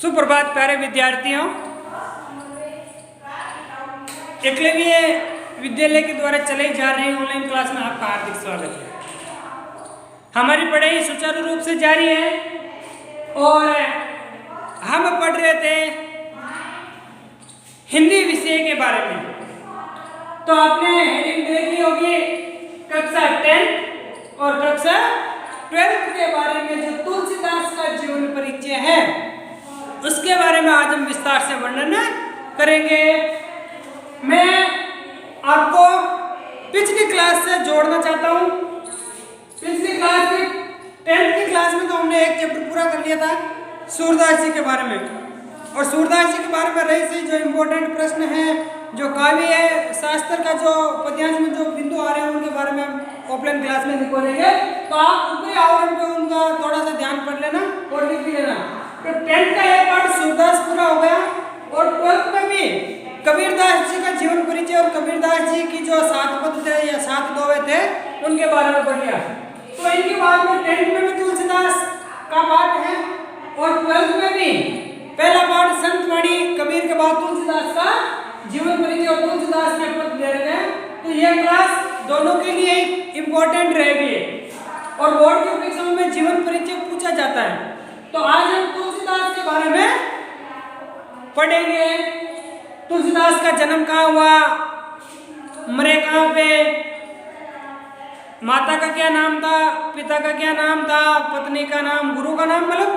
सुप्रभात प्यारे विद्यार्थियों। एकलव्य विद्यालय के द्वारा चलाई जा रही ऑनलाइन क्लास में आपका हार्दिक स्वागत है। हमारी पढ़ाई सुचारू रूप से जारी है और हम पढ़ रहे थे हिंदी विषय के बारे में। तो आपने हेडिंग देखी होगी कक्षा 10 और कक्षा 12 के बारे में जो तुलसीदास का जीवन परिचय है उसके बारे में आज हम विस्तार से वर्णन करेंगे। मैं आपको पिछली क्लास से जोड़ना चाहता हूँ। पिछली क्लास में 10th की क्लास में तो हमने एक चैप्टर पूरा कर लिया था सूरदास जी के बारे में, और सूरदास जी के बारे में रही से जो इम्पोर्टेंट प्रश्न है, जो काव्य है, शास्त्र का जो पद्यांश में जो बिंदु आ रहे हैं उनके बारे में हम ऑफलाइन क्लास में निकालेंगे। तो आप ऊपरी आवरण पे उनका थोड़ा सा ध्यान पढ़ लेना और लिख भी लेना। तो 10th का एक पार्ट सूरदास पूरा हो गया और 12th में भी कबीरदास जी का जीवन परिचय और कबीरदास जी की जो 7 पद थे या 7 दोहे थे उनके बारे में पढ़ लिया। तो इनके बाद में 10th में भी तुलसीदास का पाठ है और 12th में भी पहला पाठ संत वाणी कबीर के बाद तुलसीदास का जीवन परिचय और तुलसीदास के पद दे रहे हैं। तो यह क्लास दोनों के लिए इम्पोर्टेंट रहेगी और बोर्ड की परीक्षाओं में जीवन परिचय पूछा जाता है। तो आज हम तुलसीदास के बारे में पढ़ेंगे। तुलसीदास का जन्म कहाँ हुआ, मरे कहाँ पे, माता का क्या नाम था, पिता का क्या नाम था, पत्नी का नाम, गुरु का नाम, मतलब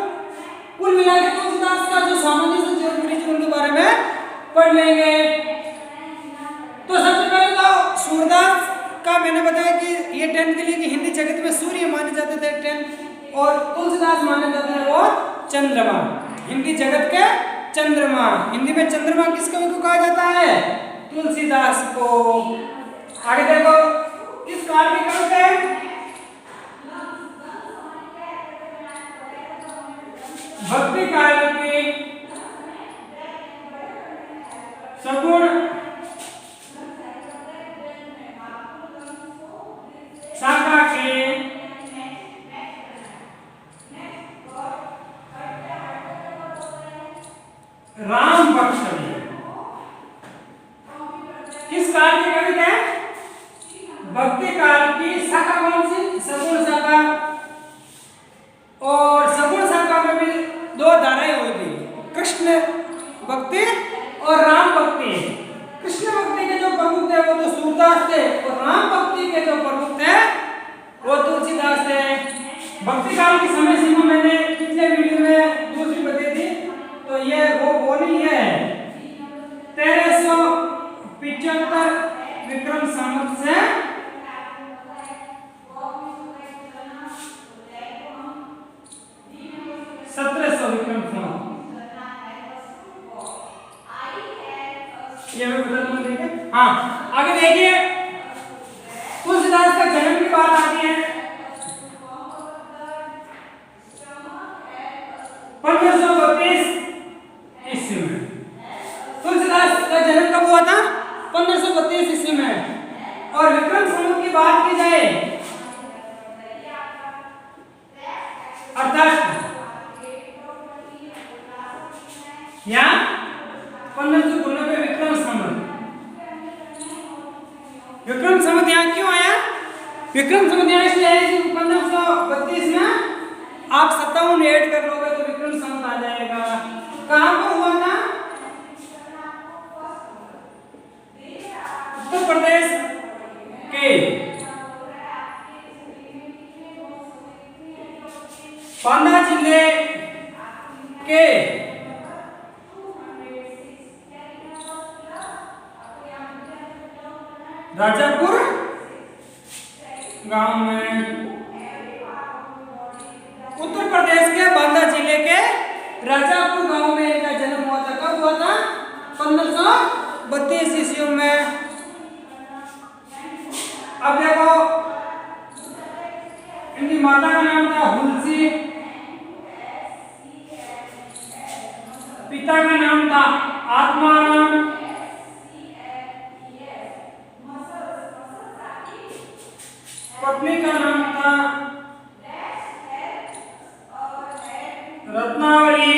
कुल मिला के तुलसीदास का जो सामान्य से जीवन परिचय उनके बारे में पढ़ लेंगे। तो सबसे पहले तो सूरदास का मैंने बताया कि ये 10th के लिए कि हिंदी जगत में सूर्य माने जाते थे 10th, और तुलसीदास माने जाते हैं वो चंद्रमा, हिंदी जगत के चंद्रमा। हिंदी में चंद्रमा किस कवि को कहा जाता है? तुलसीदास को। आगे देखो किस काल के कवि थे? भक्ति काल के सगुण शाखा के राम भक्त कवि। किस काल के कवि थे? भक्ति काल की शाखा कौन सी? सगुण शाखा। और सगुण शाखा में भी 2 धाराएं हुई थी, कृष्ण भक्ति और राम भक्ति। कृष्ण भक्ति के जो प्रमुख थे वो तो सूरदास थे और राम भक्ति के जो प्रमुख थे वो तुलसीदास थे। भक्ति काल की समय सीमा मैंने पिछले वीडियो में दूसरी बताई थी, तो ये वो नहीं है 1375 विक्रम संवत से 1700 विक्रम संवत। ये मैं बता दूं, ठीक है। हाँ, आगे देखिए तुलसीदास का जन्म की बात आती है 1532 ईस्वी में। तुलसीदास का जन्म कब हुआ था? 1532 ईस्वी में। और विक्रम संवत की बात की जाए अर्थात या 1590 विक्रम संवत। विक्रम संवत यहाँ क्यों आया? विक्रम संवत यहाँ इसलिए है कि 1532 में आप 57 ऐड कर लोगे तो विक्रम संवत आ जाएगा। कहाँ पर हुआ था? उत्तर प्रदेश के बांदा जिले के राजापुर गांव में, उत्तर प्रदेश के बांदा जिले के राजापुर गांव में इनका जन्म हुआ था। कब हुआ था? 1532 ईस्वी में। अब देखो इनकी माता का नाम था हुलसी, पिता का नाम था आत्माराम, पत्नी का नाम था रत्नावली,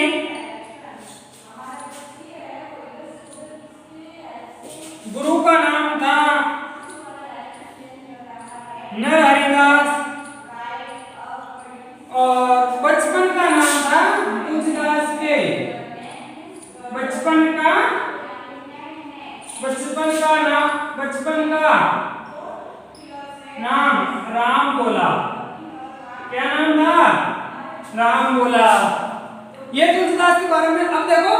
नाम? राम बोला। क्या नाम था? राम बोला। ये तुलसीदास के बारे में। अब देखो,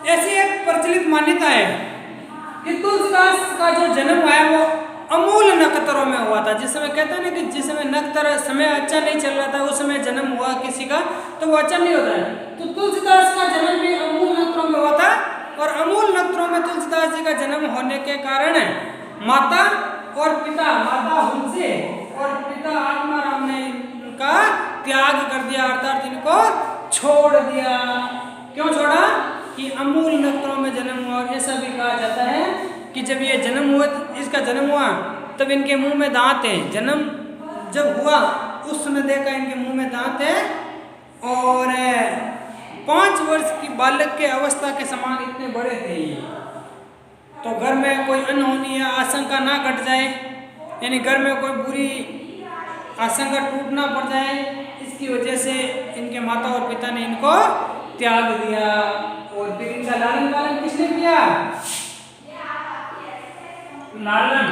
ऐसी एक प्रचलित मान्यता है कि तुलसीदास का जो जन्म हुआ है वो अमूल नक्षत्रों में हुआ था। जिस समय कहते हैं ना कि जिस समय नक्षत्र समय अच्छा नहीं चल रहा था उस समय जन्म हुआ किसी का तो वो अच्छा नहीं होता है। तो तुलसीदास का जन्म भी अमूल नक्षत्रों में हुआ था और अमूल नक्षत्रों में तुलसीदास जी का जन्म होने के कारण माता और पिता, माता हुलसे और पिता आत्माराम ने इनका त्याग कर दिया, अर्थात इनको छोड़ दिया। क्यों छोड़ा? कि अमूल नक्षत्रों में जन्म हुआ। और ऐसा भी कहा जाता है कि जब ये जन्म हुआ, इसका जन्म हुआ तब इनके मुंह में दांत है। जन्म जब हुआ उस समय देखा इनके मुंह में दांत है और 5 वर्ष की बालक के अवस्था के समान इतने बड़े थे ये। तो घर में कोई अनहोनी या आशंका ना घट जाए, यानी घर में कोई बुरी आशंका टूट ना पड़ जाए, इसकी वजह से इनके माता और पिता ने इनको त्याग दिया। और फिर इनका लालन पालन किसने किया? लालन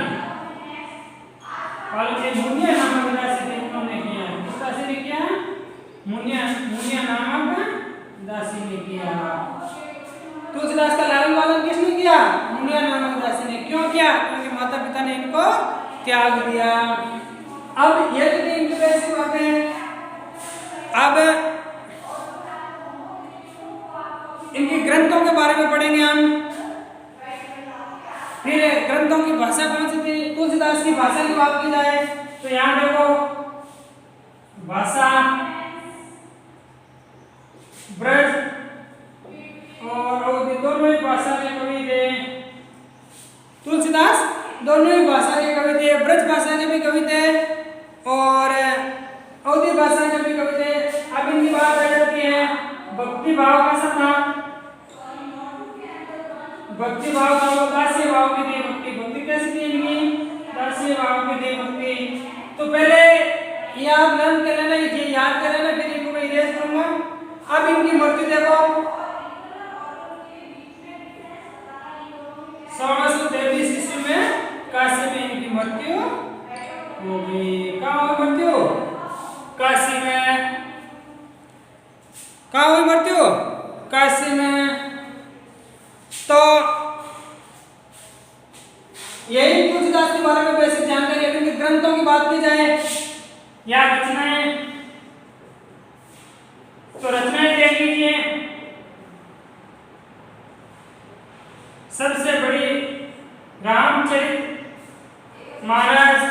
पालन के मुनिया नामक दासी ने उन्होंने किया। किस दासी ने किया? मुनिया नामक दासी ने किया। तुलसीदास का लालन पालन किसने किया? मुनिया नामक दासी ने। क्यों किया? क्योंकि माता पिता ने इनको त्याग दिया। अब ये तो इनकी वैसी बातें। अब इनके ग्रंथों के बारे में पढ़ेंगे हम। फिर ग्रंथों की भाषा कौन सी थी? तुलसीदास की भाषा की बात की जाए तो यहाँ देखो, भाषा ब्रज और अवधी दोनों ही भाषा के कवि थे। तुलसीदास दोनों ही भाषा के कवि थे, ब्रज भाषा के भी कवि थे और अवधी भाषा के भी कवि थे। अब इनकी बात आ जाती है भक्ति भाव कैसा था? भक्ति भाव का वो दास्य भाव की थी भक्ति। भक्ति कैसी थी इनकी? दास्य भाव की थी भक्ति। तो पहले ये आप लर्न कर लेना, ये याद कर लेना, फिर इनको मैं इरेज करूंगा। अब इनकी मृत्यु देखो 1623 ईस्वी में काशी में इनकी मृत्यु हो गई। कहाँ हुई मृत्यु? काशी में। कहाँ हुई मृत्यु? काशी में। तो यही तुलसीदास के बारे में बेसिक जानकारी। अभी ग्रंथों की बात की जाए या रचनाएं, तो रचनाएं देख लीजिए। सबसे बड़ी रामचरित मानस,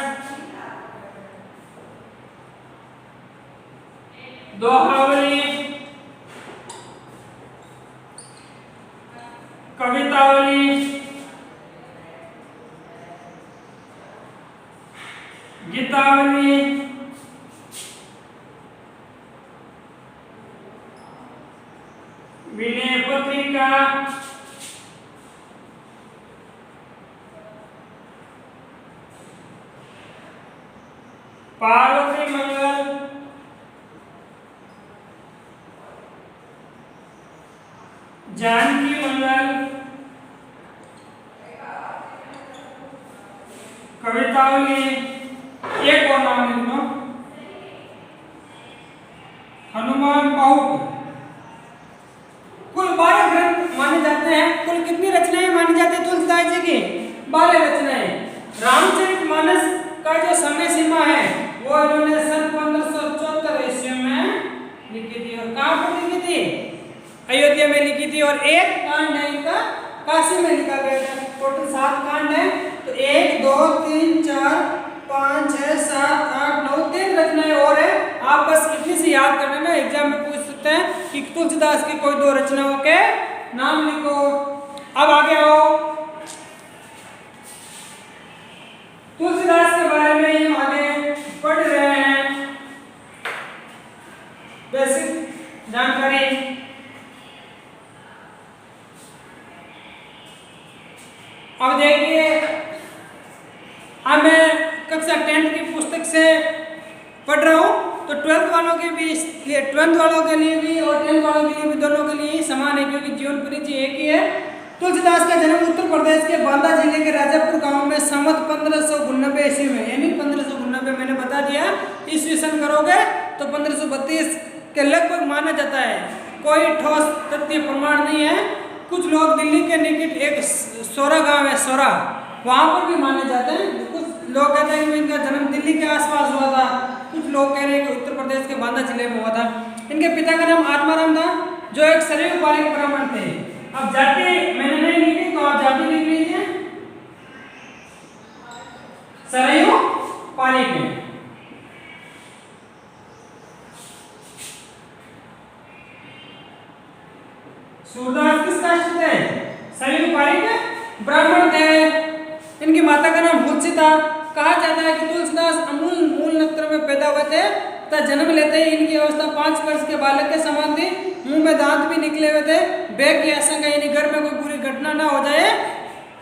दोहावली, कवितावली, गीतावली, विनय पत्रिका, पार्वती मंगल, जानकी मंगल, कवितावली, एक और नाम लिख लो, हनुमान पाहुक। कुल 12 ग्रंथ माने जाते हैं। कुल कितनी रचनाएं मानी जाती है तुलसीदास जी की? 12 रचनाएं। रामचरितमानस का जो समय सीमा है वो इन्होंने सन 1574 ईस्वी में लिखी थी। और कहाँ पर लिखी थी? अयोध्या में लिखी थी। और एक कांड है इनका काशी में लिखा गया था। टोटल 7 कांड है। तो 1 2 3 4 5 6 7 8 9 3 रचनाएं और है। आप बस इतनी सी याद कर लेना, एग्जाम में पूछ सकते हैं कि तुलसीदास की कोई 2 रचनाओं के नाम लिखो। अब आगे आओ, तुलसीदास के बारे में हम आगे पढ़ रहे हैं। बेसिक जानकारी। अब देखिए, अब मैं कक्षा 10th की पुस्तक से पढ़ रहा हूँ। तो 12th वालों के भी, 12th वालों के लिए भी और 10th वालों के लिए भी, दोनों के लिए ही समान है क्योंकि जीवन परिचय एक ही है। तुलसीदास का जन्म उत्तर प्रदेश के बांदा जिले के राजापुर गांव में संवत 1599 ईस्वी में, यानी 1599 मैंने बता दिया, ईस्वी सन करोगे तो 1532 के लगभग माना जाता है। कोई ठोस तथ्य प्रमाण नहीं है। कुछ लोग दिल्ली के निकट एक सोरा गांव है, सोरा, वहां पर भी माने जाते हैं। कुछ लोग कहते हैं कि इनका जन्म दिल्ली के आसपास हुआ था, कुछ लोग कह रहे हैं कि उत्तर प्रदेश के बांदा जिले में हुआ था। इनके पिता का नाम आत्माराम था, जो एक सरयू पालिक ब्राह्मण थे। अब जाति मैंने नहीं लिखी, तो आप जाति लिख लीजिए, सरयू पालिक में। सूरदास किस कास्ट थे? सरयू पालिक ब्राह्मण थे। इनकी माता का नाम हुलसी था। कहा जाता है कि तुलसीदास अमूल मूल नक्षत्र में पैदा हुए थे तथा जन्म लेते ही इनकी अवस्था 5 वर्ष के बालक के समान थी। मुंह में दांत भी निकले हुए थे। बैग की आशंका, यानी घर में कोई बुरी घटना ना हो जाए,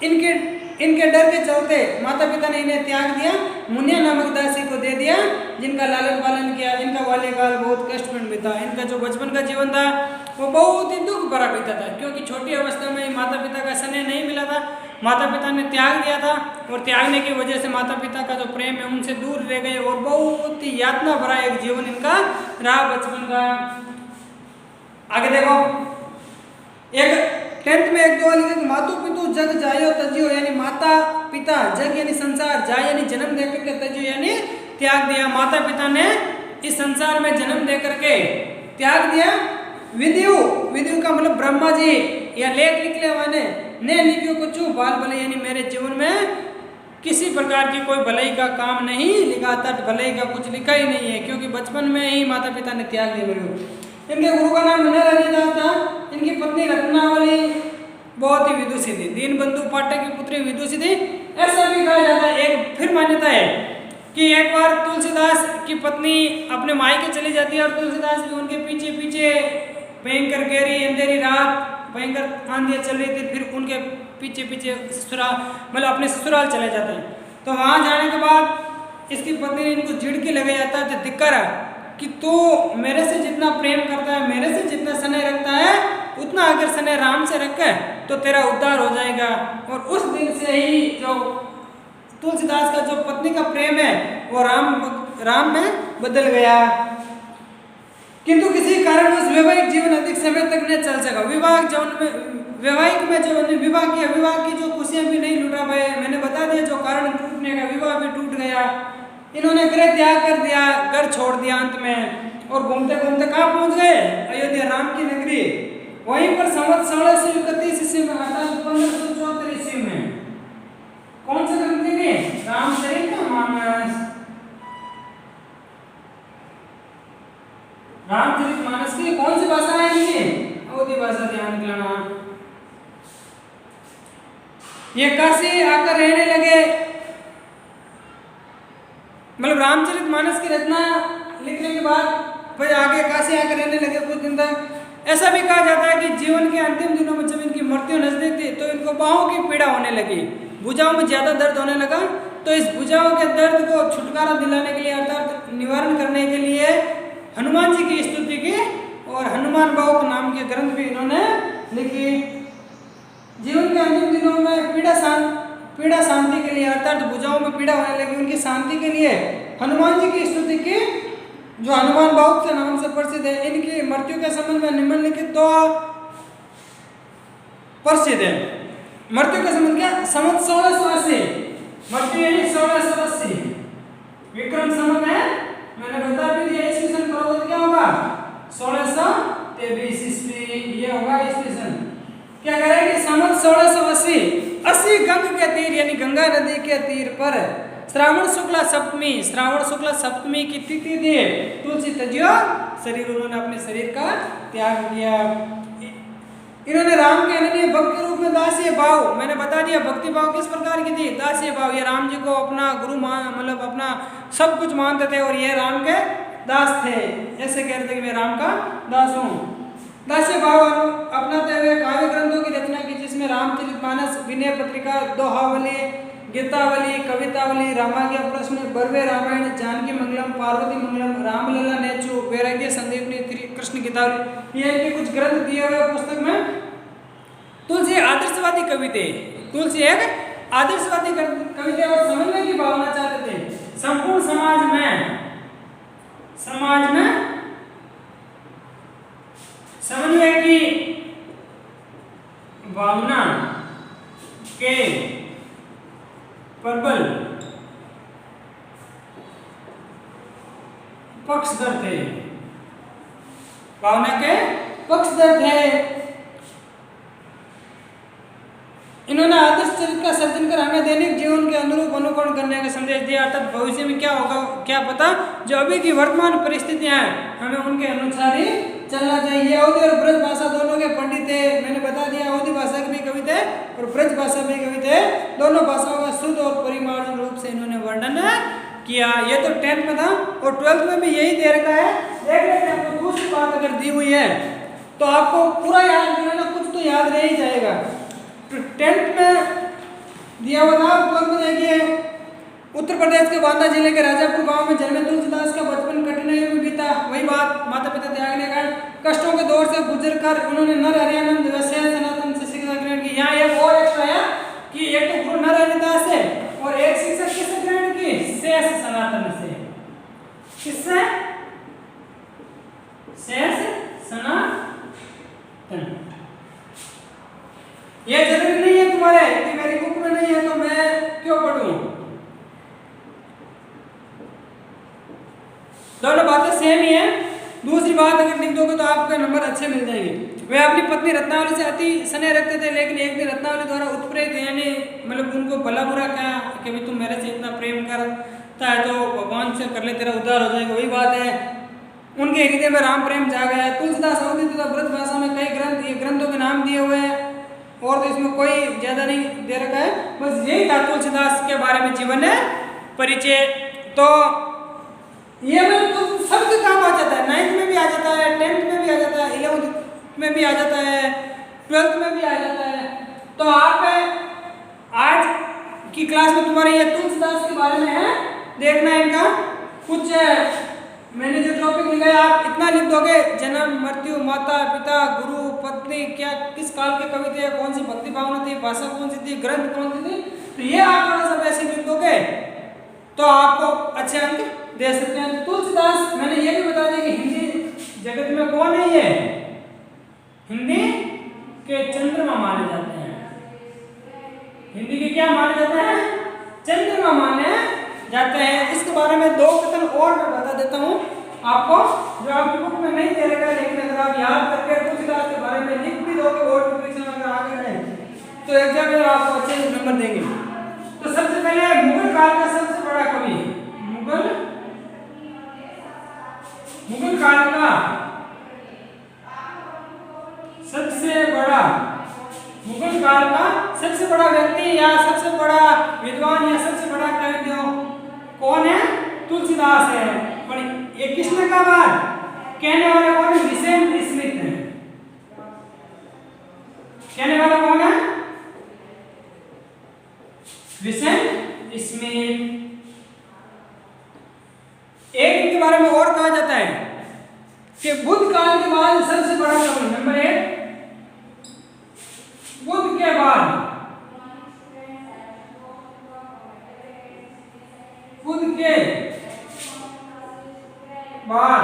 इनके डर के चलते माता पिता ने इन्हें त्याग दिया, मुनिया नामक दासी को दे दिया, जिनका लालन पालन किया। इनका बाल्यकाल बहुत कष्टपूर्ण बीता। इनका जो बचपन का जीवन था वो बहुत ही दुख भरा बीता था, क्योंकि छोटी अवस्था में माता पिता का स्नेह नहीं मिला था। माता पिता ने त्याग दिया था और त्यागने की वजह से माता पिता का जो प्रेम है उनसे दूर रह गए और बहुत ही यातना भरा एक जीवन इनका रहा बचपन का। आगे देखो, एक 10th में एक दो लिखे कि मातु पितु जग जायो तजियो, यानी माता पिता, जग यानी संसार, जाय यानी जन्म देकर के, तजियो यानी त्याग दिया। माता पिता ने इस संसार में जन्म देकर के त्याग दिया। विद्यु, विद्यु का मतलब ब्रह्मा जी या लेख लिखने वाले ने लिखियो कुछ बाल भले, यानी मेरे जीवन में किसी प्रकार की कोई भलाई का काम नहीं लिखा था, भलाई का कुछ लिखा ही नहीं है, क्योंकि बचपन में ही माता पिता ने त्याग दिया मेरे को। इनके गुरु का नाम नरहरिदास था। इनकी पत्नी रत्नावली बहुत ही विदुषी थी। दीनबंधु पाठक की पुत्री विदुषी थी, ऐसा भी कहा जाता है। एक फिर मान्यता है कि एक बार तुलसीदास की पत्नी अपने मायके चली जाती है और तुलसीदास भी उनके पीछे पीछे, भयंकर गहरी अंधेरी रात, भयंकर आंधियां चल रही थी, फिर उनके पीछे पीछे ससुराल, मतलब अपने ससुराल चले जाते हैं। तो वहां जाने के बाद इसकी पत्नी ने इनको झिड़की लगे जाता है, धिक्कार कि तू मेरे से जितना प्रेम करता है, मेरे से जितना स्नेह रखता है, उतना अगर स्नेह राम से रखे तो तेरा उद्धार हो जाएगा। और उस दिन से ही जो तुलसीदास का जो पत्नी का प्रेम है वो राम में बदल गया। किंतु किसी कारण उस वैवाहिक जीवन अधिक समय तक नहीं चल सका। वैवाहिक में जो विवाह की जो खुशियां भी नहीं लुटा पाए। मैंने बता दिया जो कारण टूटने का, विवाह भी टूट गया। इन्होंने गृह त्याग कर दिया, घर छोड़ दिया अंत में, और घूमते घूमते कहाँ पहुंच गए? अयोध्या, राम की नगरी। वहीं पर संवत 1631 ईस्वी में, अर्थात 1574 ईस्वी में, कौन से ग्रंथ लिखे? रामचरितमानस। रामचरितमानस की कौन सी भाषा है इनकी? अवधी भाषा, ध्यान दिलाना। ये काशी आकर रहने लगे, मतलब रामचरितमानस की रचना लिखने के बाद फिर आगे काशी आकर रहने लगे कुछ दिन तक। ऐसा भी कहा जाता है कि जीवन के अंतिम दिनों में जब इनकी मृत्यु नजदीक थी तो इनको बाहों की पीड़ा होने लगी, भुजाओं में ज्यादा दर्द होने लगा। तो इस भुजाओं के दर्द को छुटकारा दिलाने के लिए, अर्थात निवारण करने के लिए हनुमान जी की स्तुति की और हनुमान बाहु नाम के ग्रंथ भी इन्होंने लिखी। जीवन के अंतिम दिनों में पीड़ा शांति के लिए, अर्थात भुजाओं में पीड़ा होने लगी, उनकी शांति के लिए हनुमान जी की स्तुति की, जो हनुमान बाहु के नाम से प्रसिद्ध है। इनकी मृत्यु के संबंध में निम्नलिखित तो प्रसिद्ध है। मृत्यु का संबंध क्या? संवत 1680, मृत्यु यानी 1680 विक्रम संवत है। मैंने बता भी दिया ईस्वी सन करोगे क्या होगा? 1623 ईस्वी, ये होगा ईस्वी सन। क्या करेंगे? संवत 1680, 80 गंग के तीर यानी गंगा नदी के तीर पर श्रावण शुक्ला सप्तमी की तिथि थी। तुलसी तजियो शरीर, उन्होंने अपने शरीर का त्याग किया। इन्होंने राम के अनन्य भक्त के रूप में दास्य भाव, मैंने बता दिया भक्ति भाव किस प्रकार की थी, दास्य भाव। ये राम जी को अपना गुरु मतलब अपना सब कुछ मानते थे और ये राम के दास थे। ऐसे कहते थे कि मैं राम का दास हूँ। दास्य भाव अपनाते हुए काव्य ग्रंथों की रचना की, जिसमें रामचरितमानस, विनय पत्रिका, दोहावली, गीतावली, कवितावली, रामाज्ञा प्रश्न, बर्वे रामायण, जानकी मंगलम, पार्वती मंगलम, रामलला नेचु, वैराग्य संदीपनी, कृष्ण गीतावली, ये इनके कुछ ग्रंथ दिए हुए पुस्तक में। तुलसी आदर्शवादी कवि थे। तुलसी एक आदर्शवादी कवि थे और समन्वय की भावना चाहते थे। संपूर्ण समाज में समन्वय की भावना के प्रबल पक्षधर थे। भावना के पक्षधर थे। इन्होंने आदर्श चरित्र का सर्जन कर हमें दैनिक जीवन के अनुरूप अनुकरण करने का संदेश दिया। अर्थात भविष्य में क्या होगा क्या पता, जो अभी की वर्तमान परिस्थितियां हैं हमें उनके अनुसार ही चलना चाहिए। अवधी और ब्रज भाषा दोनों के पंडित थे। मैंने बता दिया अवधी भाषा के भी कवि थे और ब्रज भाषा भी कवि थे। दोनों भाषाओं का शुद्ध और परिमार्जन रूप से इन्होंने वर्णन किया। ये तो 10th में था और 12th में भी यही दे रखा है। देख लेते हैं, आपको दूसरी बात अगर दी हुई है तो आपको पूरा याद नहीं है ना, कुछ तो याद रह ही जाएगा। 10th में दिया हुआ था। 12th में देखिए, उत्तर प्रदेश के बांदा जिले के राजापुर गांव में जन्मे तुलसीदास का बचपन कठिनाइयों में बीता। वही बात, माता पिता त्यागने का कष्टों के दौर से गुजर कर उन्होंने नर हरियानंद वैश्य सनातन से शिक्षा ग्रहण की। यहाँ एक और एक्स्ट्रा है कि एक तो गुरु नर हरिदास है और एक शिक्षा किससे ग्रहण की? शेष सनातन से। किससे? शेष सनातन। ये जरूरी नहीं है तुम्हारे कि मेरी बुक में नहीं है तो मैं क्यों पढ़ूं। दोनों बातें सेम ही है। दूसरी बात अगर लिख दोगे तो आपके नंबर अच्छे मिल जाएंगे। वे अपनी पत्नी रत्नावली से अति स्नेह रखते थे, लेकिन एक दिन रत्नावली द्वारा उत्प्रेरित यानी मतलब उनको भला बुरा कहा कि भाई तुम मेरे से इतना प्रेम करता है तो भगवान से कर ले, तेरा उद्धार हो जाएगा। वही बात है, उनके हृदय में राम प्रेम जागा है। तुलसीदास अवधी तथा ब्रज भाषा में कई ग्रंथों के नाम दिए हुए हैं और तो इसमें कोई ज्यादा नहीं दे रखा है। बस यही था तुलसीदास के बारे में जीवन परिचय। तो ये में तो सबके काम आ जाता है। 9th में भी आ जाता है, 10th में भी आ जाता है, 11th में भी आ जाता है, 12th में भी आ जाता है। तो आप आज की क्लास में तुम्हारे ये तुलसीदास के बारे में है देखना है। इनका कुछ मैंने जो टॉपिक लिखा है आप इतना लिख दोगे, जन्म, मृत्यु, माता पिता, गुरु, पत्नी, क्या किस काल के कवि थे, कौन सी भक्ति भावना थी, भाषा कौन सी थी, ग्रंथ कौन सी थी, तो ये आप थोड़ा सा वैसे लिख दोगे तो आपको अच्छे अंक दे सकते हैं। तुलसीदास मैंने ये भी बता दिया कि हिंदी जगत में कौन है, ये हिंदी के चंद्रमा माने जाते हैं। हिंदी के क्या माने जाते हैं? चंद्रमा माने जाते हैं। इसके बारे में 2 कथन और मैं बता देता हूँ आपको, जो आपकी बुक में नहीं दे रखा, लेकिन अगर आप याद करके तुलसीदास के बारे में लिख भी दोगे बोर्ड की परीक्षा में अगर आगे रहे तो एग्जाम में आपको अच्छे नंबर देंगे। तो सबसे पहले मुगल काल का सबसे बड़ा कवि, मुगल काल का सबसे बड़ा व्यक्ति या सबसे बड़ा विद्वान या सबसे बड़ा कवि कौन है? तुलसीदास है। और ये किसने कहा बात कहने वाला कौन है? विसेंट स्मिथ है। कहने वाला कौन है? Vincent Smith. एक इनके बारे में और कहा जाता है कि बुद्ध काल के बाद सबसे बड़ा कवि, नंबर 1 बुद्ध के बाद, बुद्ध के बाद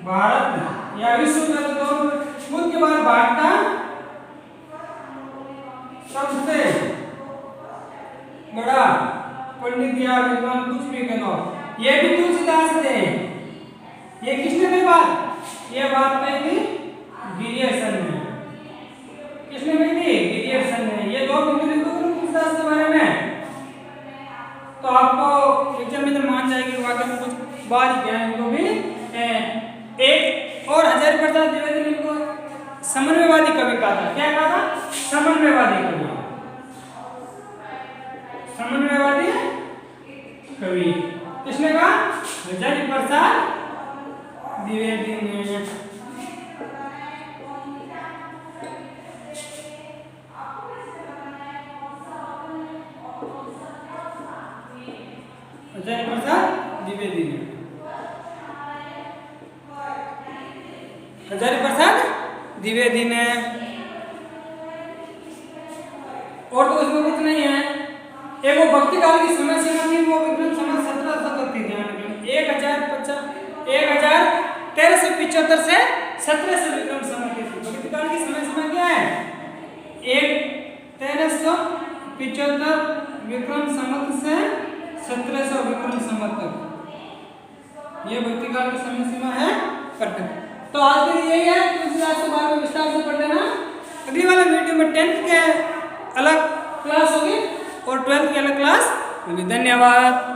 भारत या विश्व में तो बुद्ध के बाद भारत का सबसे बड़ा पंडित या विद्वान कुछ भी कहो, ये भी तुलसीदास थे। ये किसने कही बात? ये बात कही थी गिरियर्सन ने। किसने कही थी? गिरियर्सन ने। ये 2 बिंदु लिखो तुलसीदास के बारे में तो आपको एग्जाम में मान जाएगी वाकई में कुछ बात ही क्या है। इनको भी एक और हजारी प्रसाद द्विवेदी ने इनको समन्वयवादी कवि कहा था। क्या कहा था? समन्वयवादी कवि। समन्वयवादी कवि किसने कहा? हजारी प्रसाद द्विवेदी ने। हजारी प्रसाद द्विवेदी ने। हजारी प्रसाद द्विवेदी ने। जो भक्ति काल की समय सीमा थी वो विक्रम संवत 1700 तक थी। ध्यान रखना 1375 से 1700 विक्रम संवत की थी। भक्ति काल की समय सीमा क्या है? 1375 विक्रम संवत से 1700 विक्रम संवत तक, ये भक्ति काल की समय सीमा है। परफेक्ट। तो आज के लिए यही है, तुलसीदास के बारे में विस्तार से पढ़ लेना। अगली वाले वीडियो में 10th के अलग क्लास होगी और 12th की अलग क्लास होगी। धन्यवाद।